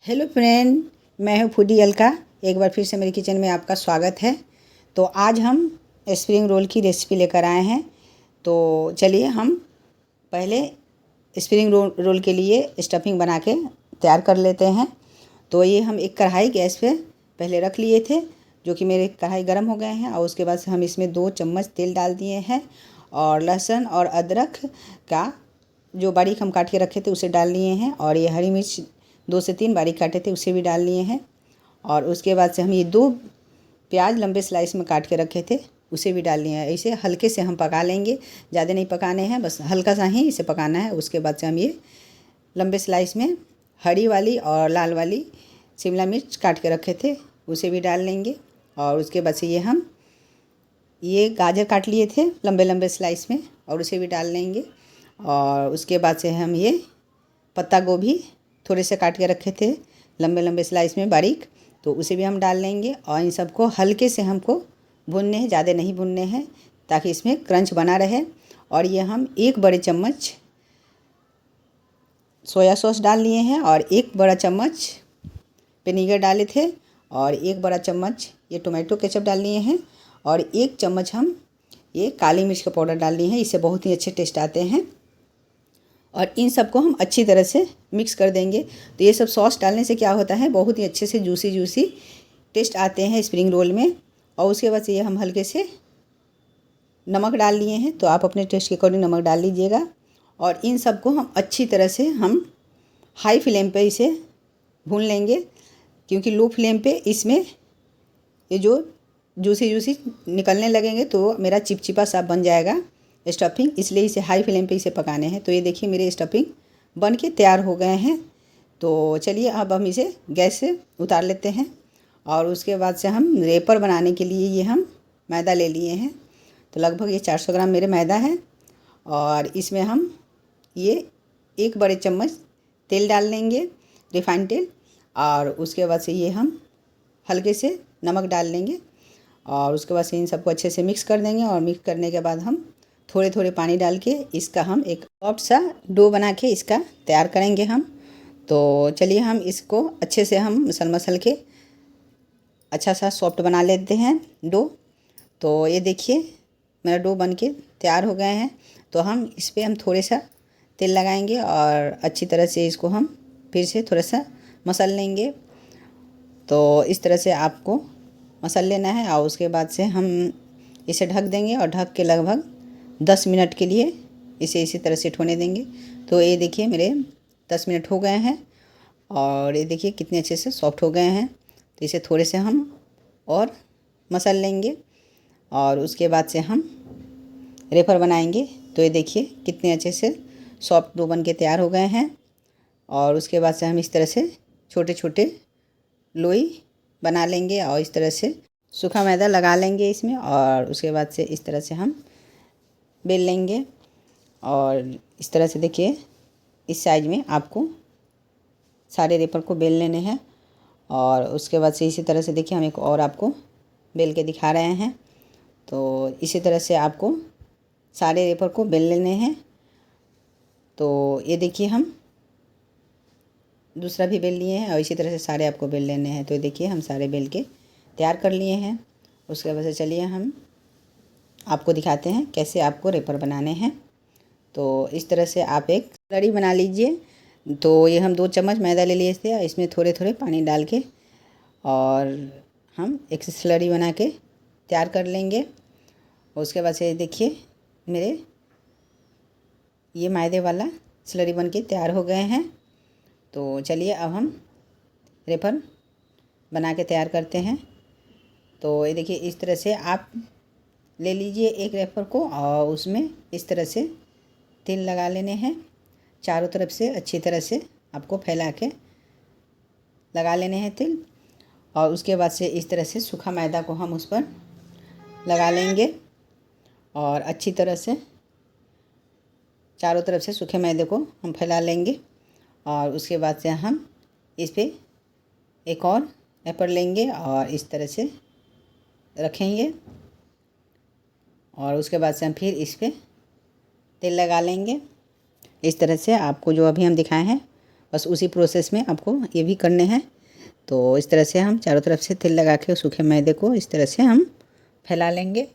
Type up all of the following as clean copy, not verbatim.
Hello friend, मैं हूँ foodie Alka. एक बार फिर से मेरे किचन में आपका स्वागत है। तो आज हम स्प्रिंग रोल की रेसिपी लेकर आए हैं। तो चलिए हम पहले स्प्रिंग रोल के लिए स्टफिंग बना के तैयार कर लेते हैं। तो ये हम एक कढ़ाई गैस पे पहले रख लिए थे, जो कि मेरे कढ़ाई गर्म हो गए हैं। और उसके बाद से हम इसमें 2 चम्मच तेल डाल दिए हैं और लहसुन और अदरक का जो बारीक हम काट के रखे थे उसे डाल लिए हैं। और ये हरी मिर्च 2 से 3 बारीक काटे थे उसे भी डाल लिए हैं। और उसके बाद से हम ये 2 प्याज लंबे स्लाइस में काट के रखे थे उसे भी डाल लिए हैं। ऐसे हल्के से हम पका लेंगे, ज़्यादा नहीं पकाने हैं, बस हल्का सा ही इसे पकाना है। उसके बाद से हम ये लंबे स्लाइस में हरी वाली और लाल वाली शिमला मिर्च काट के रखे थे उसे भी डाल लेंगे। और उसके बाद से ये गाजर काट लिए थे लंबे लंबे स्लाइस में और उसे भी डाल लेंगे। और उसके बाद से हम ये पत्ता गोभी थोड़े से काट के रखे थे लंबे लंबे स्लाइस में बारीक, तो उसे भी हम डाल लेंगे। और इन सबको हल्के से हमको भूनने हैं, ज़्यादा नहीं भूनने हैं, ताकि इसमें क्रंच बना रहे। और ये हम 1 बड़े चम्मच सोया सॉस डाल लिए हैं और 1 बड़ा चम्मच विनेगर डाले थे और 1 बड़ा चम्मच ये टोमेटो केचप डाल लिए हैं। और 1 चम्मच हम ये काली मिर्च का पाउडर डाल लिए हैं, इससे बहुत ही अच्छे टेस्ट आते हैं। और इन सबको हम अच्छी तरह से मिक्स कर देंगे। तो ये सब सॉस डालने से क्या होता है, बहुत ही अच्छे से जूसी जूसी टेस्ट आते हैं स्प्रिंग रोल में। और उसके बाद ये हम हल्के से नमक डाल लिए हैं, तो आप अपने टेस्ट के अकॉर्डिंग नमक डाल लीजिएगा। और इन सबको हम अच्छी तरह से हम हाई फ्लेम पे इसे भून लेंगे, क्योंकि लो फ्लेम पे इसमें ये जो जूसी जूसी निकलने लगेंगे तो मेरा चिपचिपा सा बन जाएगा स्टफिंग, इसलिए इसे हाई फ्लेम पे इसे पकाने हैं। तो ये देखिए मेरे स्टफिंग बन के तैयार हो गए हैं। तो चलिए अब हम इसे गैस से उतार लेते हैं। और उसके बाद से हम रेपर बनाने के लिए ये हम मैदा ले लिए हैं। तो लगभग ये 400 ग्राम मेरे मैदा है। और इसमें हम ये 1 बड़े चम्मच तेल डाल लेंगे, रिफाइंड तेल। और उसके बाद से ये हम हल्के से नमक डाल लेंगे। और उसके बाद से इन सबको अच्छे से मिक्स कर देंगे। और मिक्स करने के बाद हम थोड़े थोड़े पानी डाल के इसका हम एक सॉफ्ट सा डो बना के इसका तैयार करेंगे हम। तो चलिए हम इसको अच्छे से हम मसल के अच्छा सा सॉफ्ट बना लेते हैं डो। तो ये देखिए मेरा डो बन के तैयार हो गए हैं। तो हम इस पर हम थोड़े सा तेल लगाएंगे और अच्छी तरह से इसको हम फिर से थोड़ा सा मसल लेंगे। तो इस तरह से आपको मसल लेना है। और उसके बाद से हम इसे ढक देंगे और ढक के लगभग 10 मिनट के लिए इसे इसी तरह से होने देंगे। तो ये देखिए मेरे 10 मिनट हो गए हैं और ये देखिए कितने अच्छे से सॉफ्ट हो गए हैं। तो इसे थोड़े से हम और मसल लेंगे और उसके बाद से हम रेपर बनाएंगे। तो ये देखिए कितने अच्छे से सॉफ्ट डो बन के तैयार हो गए हैं। और उसके बाद से हम इस तरह से छोटे छोटे लोई बना लेंगे और इस तरह से सूखा मैदा लगा लेंगे इसमें। और उसके बाद से इस तरह से हम बेल लेंगे। और इस तरह से देखिए इस साइज में आपको सारे रेपर को बेल लेने हैं। और उसके बाद से इसी तरह से देखिए हम एक और आपको बेल के दिखा रहे हैं। तो इसी तरह से आपको सारे रेपर को बेल लेने हैं। तो ये देखिए हम दूसरा भी बेल लिए हैं और इसी तरह से सारे आपको बेल लेने हैं। तो देखिए हम सारे बेल के तैयार कर लिए हैं। उसके बाद से चलिए हम आपको दिखाते हैं कैसे आपको रेपर बनाने हैं। तो इस तरह से आप एक स्लरी बना लीजिए। तो ये हम 2 चम्मच मैदा ले लिए थे, इसमें थोड़े थोड़े पानी डाल के और हम एक स्लरी बना के तैयार कर लेंगे। उसके बाद से देखिए मेरे ये मैदे वाला स्लरी बन के तैयार हो गए हैं। तो चलिए अब हम रेपर बना के तैयार करते हैं। तो ये देखिए इस तरह से आप ले लीजिए एक रेपर को और उसमें इस तरह से तेल लगा लेने हैं। चारों तरफ से अच्छी तरह से आपको फैला के लगा लेने हैं तेल। और उसके बाद से इस तरह से सूखा मैदा को हम उस पर लगा लेंगे और अच्छी तरह से चारों तरफ से सूखे मैदे को हम फैला लेंगे। और उसके बाद से हम इस पर एक और रेपर लेंगे और इस तरह से रखेंगे। और उसके बाद से हम फिर इस पर तेल लगा लेंगे। इस तरह से आपको जो अभी हम दिखाए हैं बस उसी प्रोसेस में आपको ये भी करने हैं। तो इस तरह से हम चारों तरफ से तेल लगा के सूखे मैदे को इस तरह से हम फैला लेंगे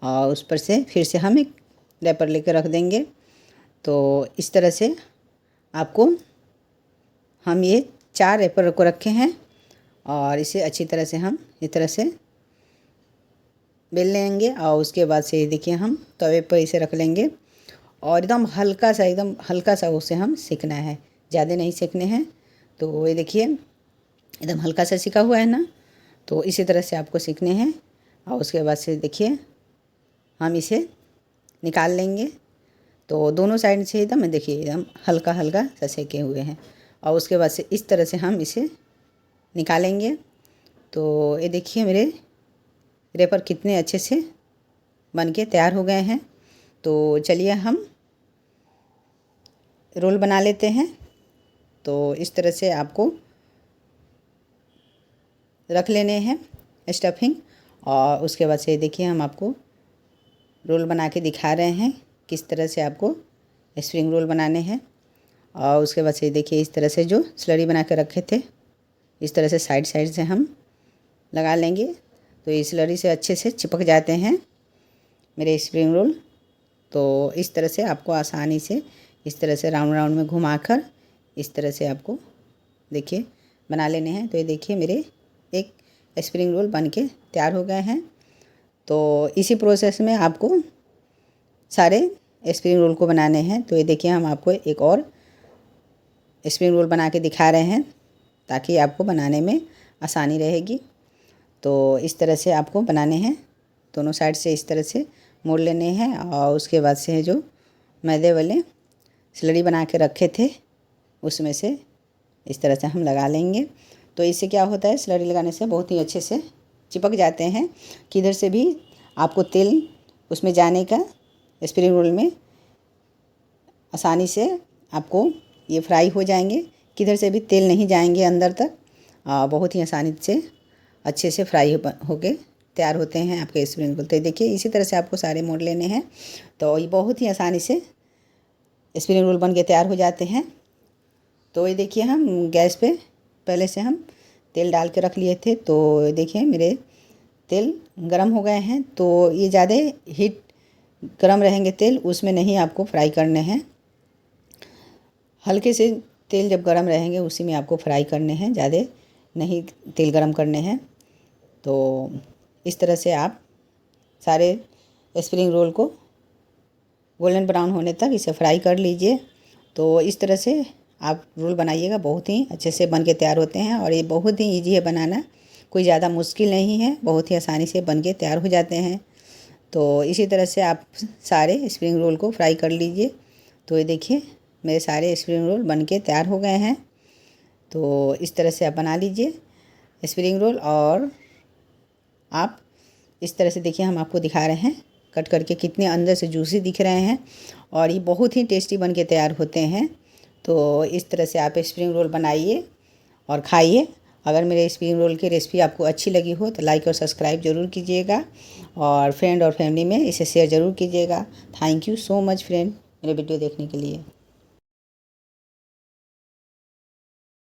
और उस पर से फिर से हम एक रैपर लेकर रख देंगे। तो इस तरह से आपको हम ये 4 रैपर को रखे हैं और इसे अच्छी तरह से हम इस तरह से बेल लेंगे और उसके बाद से देखिए हम तवे पर इसे रख लेंगे और एकदम हल्का सा उसे हम सेकना है, ज़्यादा नहीं सेकने हैं। तो ये देखिए एकदम हल्का सा सिका हुआ है ना, तो इसी तरह से आपको सीखने हैं और उसके बाद से देखिए हम इसे निकाल लेंगे। तो दोनों साइड से एकदम देखिए एकदम हल्का सा सेके हुए हैं और उसके बाद से इस तरह से हम इसे निकालेंगे। तो ये देखिए मेरे रैपर कितने अच्छे से बन के तैयार हो गए हैं। तो चलिए हम रोल बना लेते हैं। तो इस तरह से आपको रख लेने हैं स्टफिंग और उसके बाद से देखिए हम आपको रोल बना के दिखा रहे हैं किस तरह से आपको स्प्रिंग रोल बनाने हैं। और उसके बाद से देखिए इस तरह से जो स्लरी बना के रखे थे इस तरह से साइड से हम लगा लेंगे। तो इस स्लरी से अच्छे से चिपक जाते हैं मेरे स्प्रिंग रोल। तो इस तरह से आपको आसानी से इस तरह से राउंड में घुमाकर इस तरह से आपको देखिए बना लेने हैं। तो ये देखिए मेरे एक स्प्रिंग रोल बन के तैयार हो गए हैं। तो इसी प्रोसेस में आपको सारे स्प्रिंग रोल को बनाने हैं। तो ये देखिए हम आपको एक और स्प्रिंग रोल बना के दिखा रहे हैं ताकि आपको बनाने में आसानी रहेगी। तो इस तरह से आपको बनाने हैं, दोनों साइड से इस तरह से मोड़ लेने हैं और उसके बाद से जो मैदे वाले स्लरी बना के रखे थे उसमें से इस तरह से हम लगा लेंगे। तो इससे क्या होता है, स्लरी लगाने से बहुत ही अच्छे से चिपक जाते हैं। किधर से भी आपको तेल उसमें जाने का स्प्रिंग रोल में आसानी से आपको ये फ्राई हो जाएंगे, किधर से भी तेल नहीं जाएंगे अंदर तक। बहुत ही आसानी से अच्छे से फ्राई होके तैयार होते हैं आपके स्प्रिंग रोल। तो देखिए इसी तरह से आपको सारे मोड़ लेने हैं। तो ये बहुत ही आसानी से स्प्रिंग रोल बन के तैयार हो जाते हैं। तो ये देखिए हम गैस पे पहले से हम तेल डाल के रख लिए थे। तो देखिए मेरे तेल गरम हो गए हैं। तो ये ज़्यादा हीट गरम रहेंगे तेल, उसमें नहीं आपको फ्राई करने हैं। हल्के से तेल जब गरम रहेंगे उसी में आपको फ्राई करने हैं, ज़्यादा नहीं तेल गरम करने हैं। तो इस तरह से आप सारे स्प्रिंग रोल को गोल्डन ब्राउन होने तक इसे फ्राई कर लीजिए। तो इस तरह से आप रोल बनाइएगा, बहुत ही अच्छे से बन के तैयार होते हैं और ये बहुत ही ईजी है बनाना, कोई ज़्यादा मुश्किल नहीं है, बहुत ही आसानी से बन के तैयार हो जाते हैं। तो इसी तरह से आप सारे स्प्रिंग रोल को फ्राई कर लीजिए। तो ये देखिए मेरे सारे स्प्रिंग रोल बन के तैयार हो गए हैं। तो इस तरह से आप बना लीजिए स्प्रिंग रोल और आप इस तरह से देखिए हम आपको दिखा रहे हैं कट करके कितने अंदर से जूसी दिख रहे हैं और ये बहुत ही टेस्टी बन के तैयार होते हैं। तो इस तरह से आप स्प्रिंग रोल बनाइए और खाइए। अगर मेरे स्प्रिंग रोल की रेसिपी आपको अच्छी लगी हो तो लाइक और सब्सक्राइब ज़रूर कीजिएगा और फ्रेंड और फैमिली में इसे शेयर ज़रूर कीजिएगा। Thank you so much friend मेरे वीडियो देखने के लिए।